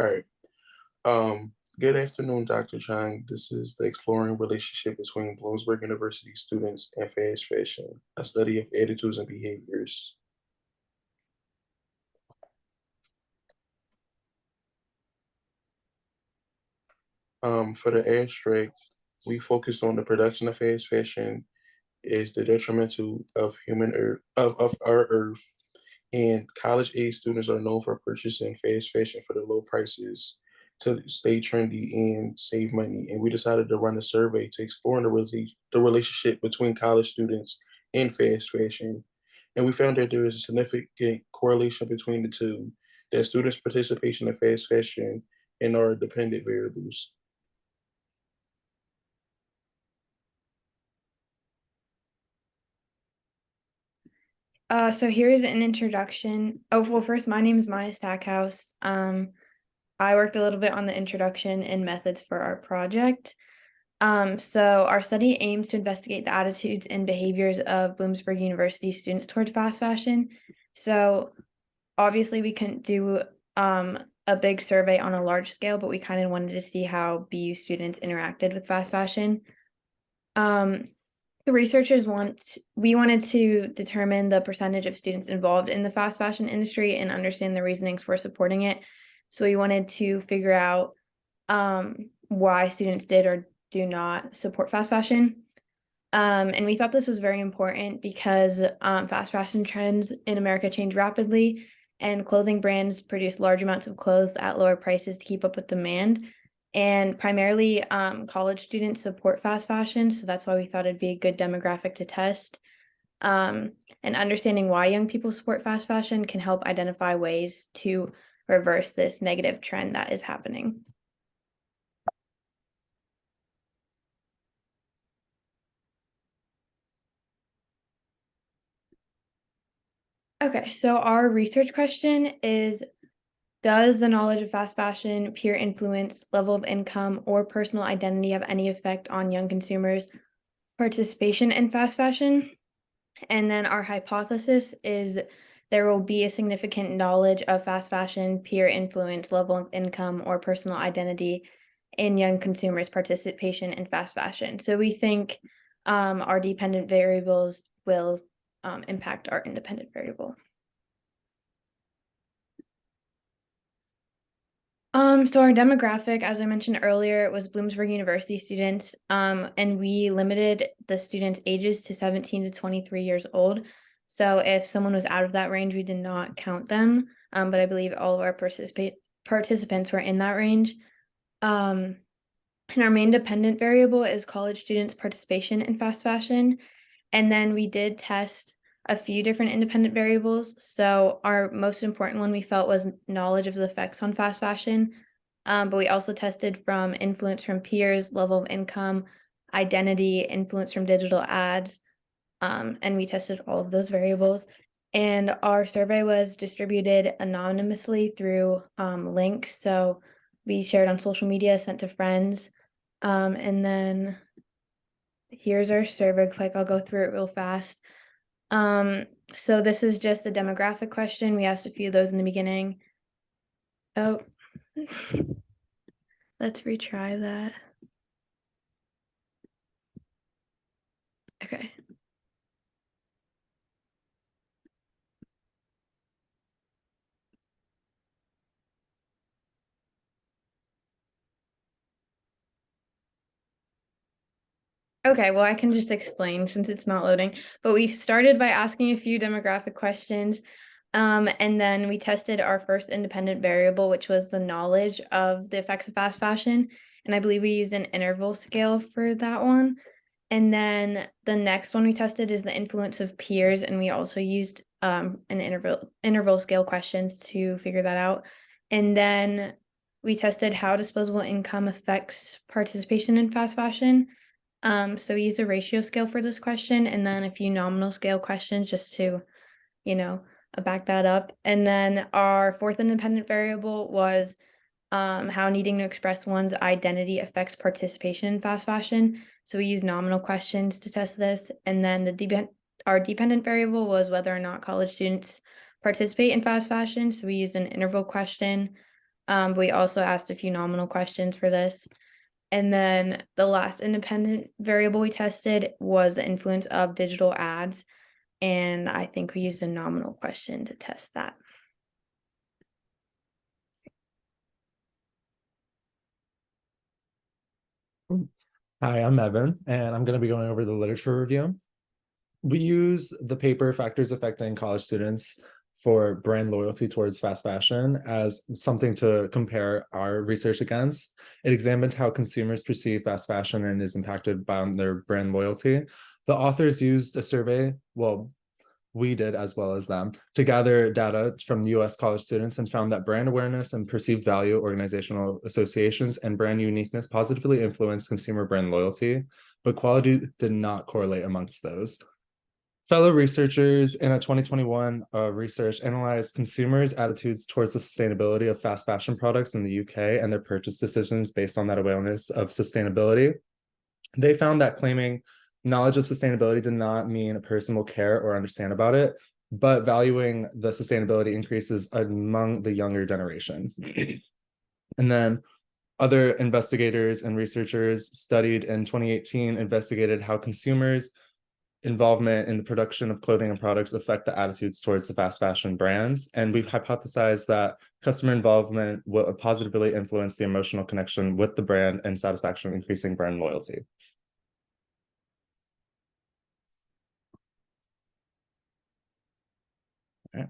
All right. Good afternoon, Dr. Chung. This is the exploring relationship between Bloomsburg University students and fast fashion, a study of attitudes and behaviors. For the abstract, we focused on the production of fast fashion is the detrimental of human earth of our earth, and college age students are known for purchasing fast fashion for the low prices to stay trendy and save money. And we decided to run a survey to explore the relationship between college students and fast fashion. And we found that there is a significant correlation between the two, that students' participation in fast fashion and are dependent variables. So here's an introduction. Oh, well, first, my name is Myah Stackhouse. I worked a little bit on the introduction and methods for our project. So our study aims to investigate the attitudes and behaviors of Bloomsburg University students towards fast fashion. So obviously we couldn't do a big survey on a large scale, but we kind of wanted to see how BU students interacted with fast fashion. The researchers we wanted to determine the percentage of students involved in the fast fashion industry and understand the reasonings for supporting it. So we wanted to figure out why students did or do not support fast fashion. And we thought this was very important because fast fashion trends in America change rapidly, and clothing brands produce large amounts of clothes at lower prices to keep up with demand. And primarily, college students support fast fashion, so that's why we thought it'd be a good demographic to test. And understanding why young people support fast fashion can help identify ways to reverse this negative trend that is happening. Okay, so our research question is, does the knowledge of fast fashion, peer influence, level of income, or personal identity have any effect on young consumers' participation in fast fashion? And then our hypothesis is there will be a significant knowledge of fast fashion, peer influence, level of income, or personal identity in young consumers' participation in fast fashion. So we think our dependent variables will impact our independent variable. So our demographic, as I mentioned earlier, was Bloomsburg University students, and we limited the students' ages to 17 to 23 years old. So if someone was out of that range, we did not count them, but I believe all of our participants were in that range. And our main dependent variable is college students' participation in fast fashion. And then we did test a few different independent variables. So our most important one we felt was knowledge of the effects on fast fashion. But we also tested from influence from peers, level of income, identity, influence from digital ads, and we tested all of those variables. And our survey was distributed anonymously through links. So we shared on social media, sent to friends. And then here's our survey quick. I'll go through it real fast. So this is just a demographic question. We asked a few of those in the beginning. Oh, let's retry that. Okay. Okay, well, I can just explain since it's not loading. But we started by asking a few demographic questions. And then we tested our first independent variable, which was the knowledge of the effects of fast fashion. And I believe we used an interval scale for that one. And then the next one we tested is the influence of peers, and we also used an interval scale questions to figure that out. And then we tested how disposable income affects participation in fast fashion. So we used a ratio scale for this question, and then a few nominal scale questions just to, you know, back that up. And then our fourth independent variable was how needing to express one's identity affects participation in fast fashion. So we use nominal questions to test this. And then our dependent variable was whether or not college students participate in fast fashion. So we used an interval question. But we also asked a few nominal questions for this. And then the last independent variable we tested was the influence of digital ads. And I think we used a nominal question to test that. Hi, I'm Evan, and I'm going to be going over the literature review. We use the paper Factors Affecting College Students for Brand Loyalty Towards Fast Fashion as something to compare our research against. It examined how consumers perceive fast fashion and is impacted by their brand loyalty. The authors used a survey, well, we did as well as them, to gather data from US college students and found that brand awareness and perceived value, organizational associations, and brand uniqueness positively influence consumer brand loyalty, but quality did not correlate amongst those. Fellow researchers in a 2021 research analyzed consumers' attitudes towards the sustainability of fast fashion products in the UK and their purchase decisions based on that awareness of sustainability. They found that claiming knowledge of sustainability did not mean a person will care or understand about it, but valuing the sustainability increases among the younger generation. And then other investigators and researchers studied in 2018, investigated how consumers' involvement in the production of clothing and products affect the attitudes towards the fast fashion brands. And we've hypothesized that customer involvement will positively influence the emotional connection with the brand and satisfaction, increasing brand loyalty. Okay.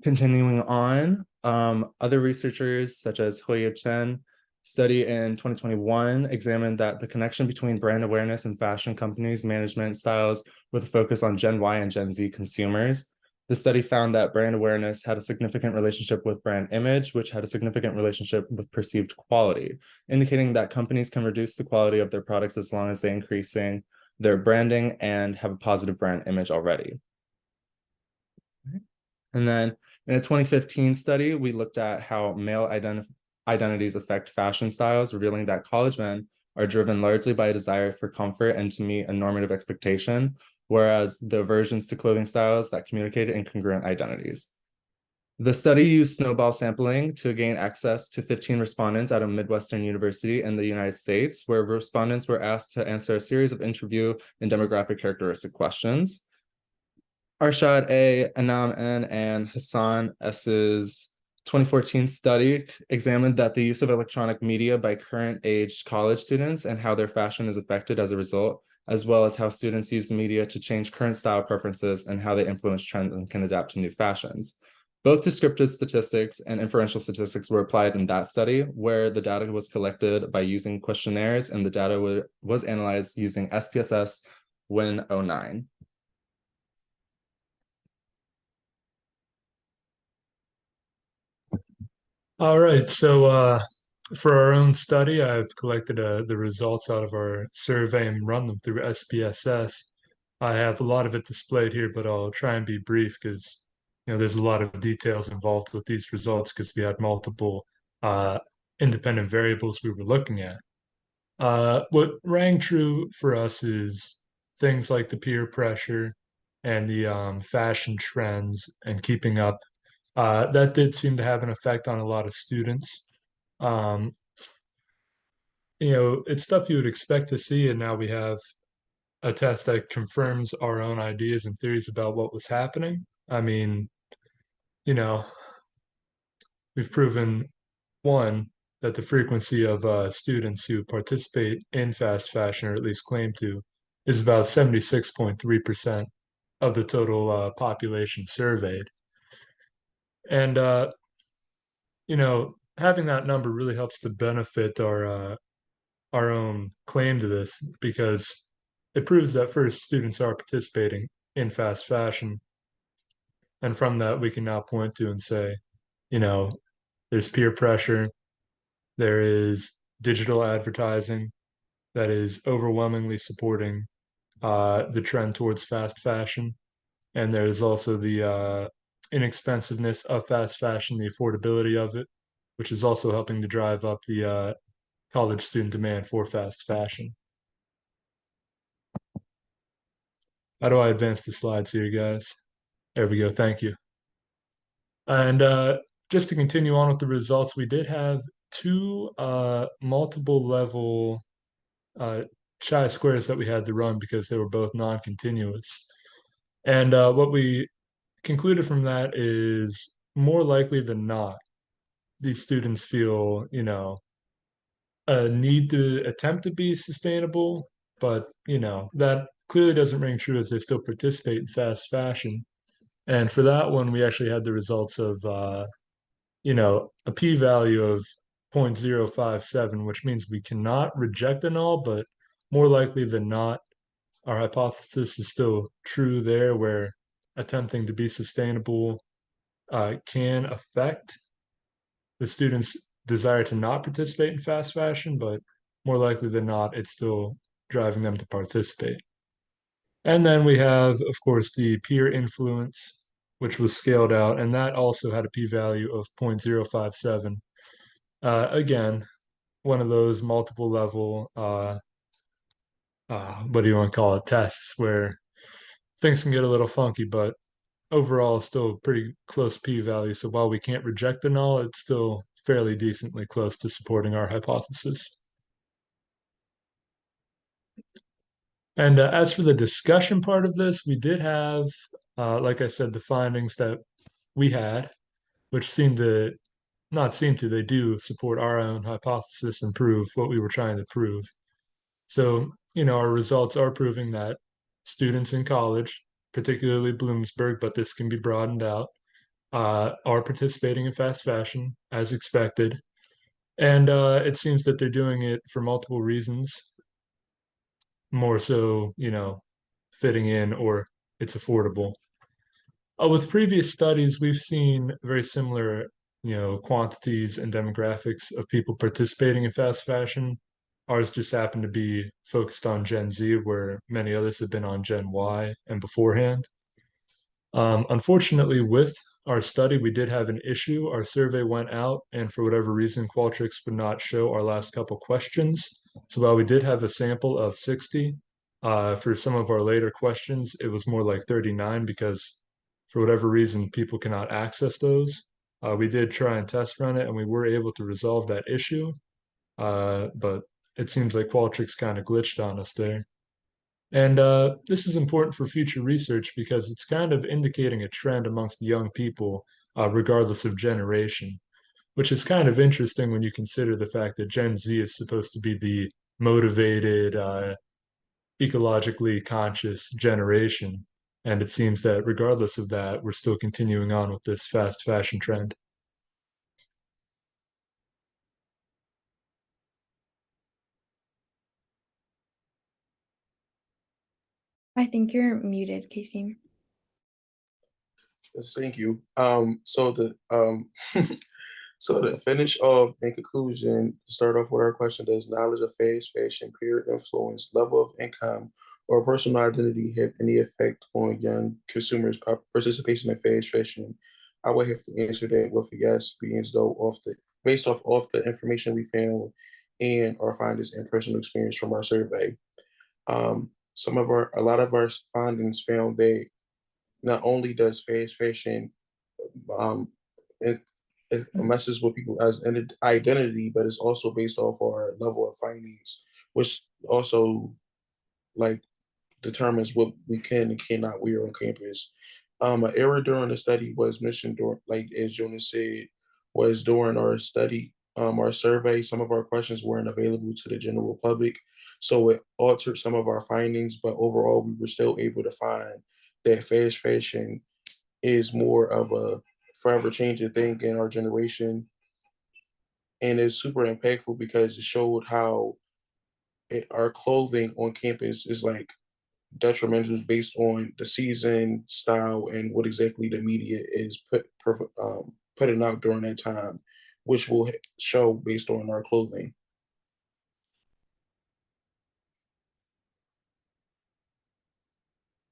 Continuing on, other researchers such as Hoya Chen study in 2021 examined that the connection between brand awareness and fashion companies' management styles with a focus on Gen Y and Gen Z consumers. The study found that brand awareness had a significant relationship with brand image, which had a significant relationship with perceived quality, indicating that companies can reduce the quality of their products as long as they're increasing their branding and have a positive brand image already. And then in a 2015 study, we looked at how male identities affect fashion styles, revealing that college men are driven largely by a desire for comfort and to meet a normative expectation, whereas the aversions to clothing styles that communicated incongruent identities. The study used snowball sampling to gain access to 15 respondents at a Midwestern university in the United States, where respondents were asked to answer a series of interview and demographic characteristic questions. Arshad A, Anam N, and Hassan S's 2014 study examined that the use of electronic media by current age college students and how their fashion is affected as a result, as well as how students use the media to change current style preferences and how they influence trends and can adapt to new fashions. Both descriptive statistics and inferential statistics were applied in that study, where the data was collected by using questionnaires and the data was analyzed using SPSS Win09. All right, so for our own study, I've collected the results out of our survey and run them through SPSS. I have a lot of it displayed here, but I'll try and be brief because there's a lot of details involved with these results because we had multiple uh, independent variables we were looking at. What rang true for us is things like the peer pressure and the fashion trends and keeping up. That did seem to have an effect on a lot of students. Um, it's stuff you would expect to see, and now we have a test that confirms our own ideas and theories about what was happening. I mean, you know, we've proven one, that the frequency of students who participate in fast fashion, or at least claim to, is about 76.3% of the total population surveyed. And, having that number really helps to benefit our own claim to this because it proves that first students are participating in fast fashion. And from that, we can now point to and say, you know, there's peer pressure, there is digital advertising that is overwhelmingly supporting the trend towards fast fashion. And there's also the inexpensiveness of fast fashion, the affordability of it, which is also helping to drive up the college student demand for fast fashion. How do I advance the slides here, guys? There we go. Thank you. And just to continue on with the results, we did have two multiple level chi-squares that we had to run because they were both non-continuous. And what we concluded from that is more likely than not, these students feel, a need to attempt to be sustainable, but, that clearly doesn't ring true as they still participate in fast fashion. And for that one, we actually had the results of, a p-value of 0.057, which means we cannot reject a null, but more likely than not, our hypothesis is still true there, where attempting to be sustainable can affect the students' desire to not participate in fast fashion, but more likely than not, it's still driving them to participate. And then we have, of course, the peer influence, which was scaled out, and that also had a p-value of 0.057. Again, one of those multiple level, what do you want to call it, tests where things can get a little funky, but overall still pretty close p-value. So while we can't reject the null, it's still fairly decently close to supporting our hypothesis. And as for the discussion part of this, we did have, like I said, the findings that we had, which they do support our own hypothesis and prove what we were trying to prove. So, our results are proving that students in college, particularly Bloomsburg, but this can be broadened out, are participating in fast fashion as expected. And it seems that they're doing it for multiple reasons, more so, fitting in or it's affordable. With previous studies, we've seen very similar, quantities and demographics of people participating in fast fashion. Ours just happened to be focused on Gen Z, where many others have been on Gen Y and beforehand. Unfortunately, with our study, we did have an issue. Our survey went out, and for whatever reason, Qualtrics would not show our last couple questions. So while we did have a sample of 60, for some of our later questions, it was more like 39 because for whatever reason, people cannot access those. We did try and test run it, and we were able to resolve that issue, but it seems like Qualtrics kind of glitched on us there. And this is important for future research because it's kind of indicating a trend amongst young people, regardless of generation, which is kind of interesting when you consider the fact that Gen Z is supposed to be the motivated, ecologically conscious generation. And it seems that regardless of that, we're still continuing on with this fast fashion trend. I think you're muted, Qasim. Yes, thank you. So the so to finish off in conclusion, start off with our question: does knowledge of fast fashion, peer influence, level of income, or personal identity have any effect on young consumers' participation in fast fashion? I would have to answer that with a yes, being though based off the information we found and our findings and personal experience from our survey. A lot of our findings found that not only does fast fashion um, it, it messes with people as an identity, but it's also based off our level of finance, which also like determines what we can and cannot wear on campus. An error during the study was mentioned during, like as Jonas said, was during our survey. Some of our questions weren't available to the general public, so it altered some of our findings. But overall, we were still able to find that fast fashion is more of a forever changing thing in our generation, and it's super impactful because it showed how our clothing on campus is like detrimental based on the season, style, and what exactly the media is putting out during that time, which will show based on our clothing.